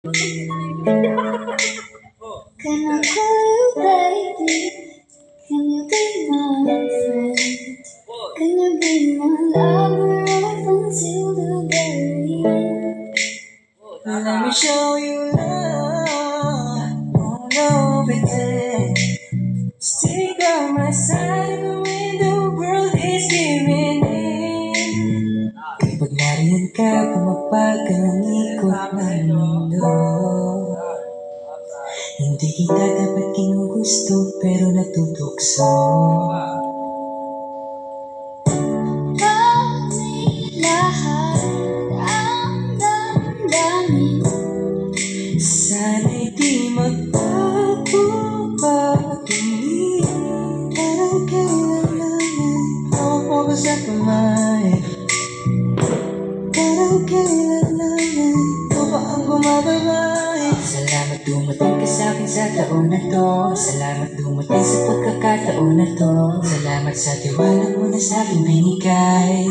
Can I call you baby? Can you be my friend? Can you be my lover up until the very end? Let me show you love, no pretend. Stick by my side when the world is giving in. Kapag nariyan ka, pumapag ka ng ikot ng mundo. Hindi kita dapat ginugusto, pero natutokso. Pati lahat ang damdamin. Sana'y di magpapatingin. Parang kailangan ako pa sa kamay. Parang kailangan ko pa ang bumababay. Salamat dumating ka sa'kin sa taon na to. Salamat dumating sa pagkakataon na to. Salamat sa tiwala mo na sa'kin binigay.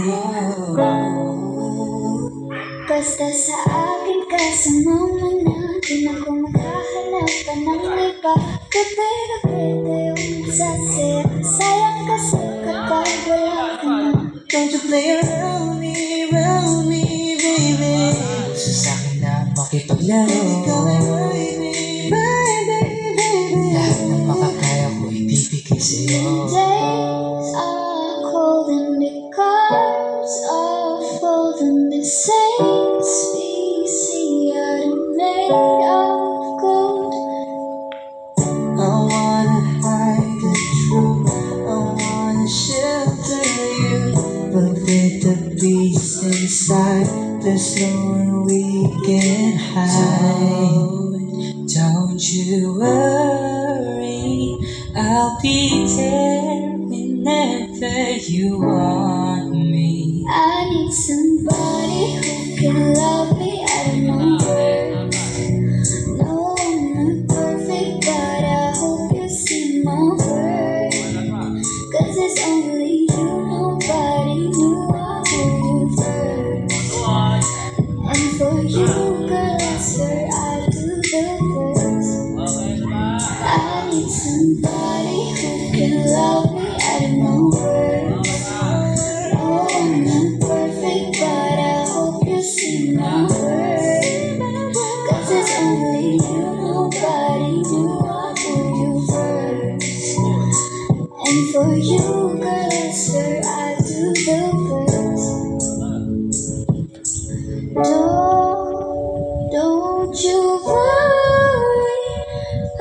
Basta sa akin ka sumama na. Di na ako maghahanap pa ng iba. Gabi-gabi tayong magsasaya. Sayang kasi kapag wala ka na. Don't you play around me, baby. Gusto sa'kin na makipaglaro. Ikaw ay baby. Lahat ng makakaya ko ibibigay sa'yo. Days are cold and the cars are full and the saints we see are made of gold. I wanna hide the truth, I wanna shelter you, but with the beast inside, there's no one we can hide. Don't you worry, I'll be there whenever you want me. I need somebody who can love me. I don't know words. No, I'm not perfect, but I hope you see my worth. 'Cause it's only you, nobody knew I put you first. And for you, girl, I swear I do the first. I need somebody who can love me. I don't know words. No, I'm not perfect, but I hope you see my worth. 'Cause it's only you, nobody knew I put you first. And for you, girl, I swear I do the first. Don't you worry,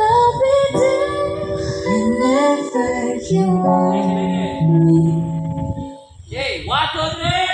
I'll be there whenever you want me. Yay, 1, 2, 3.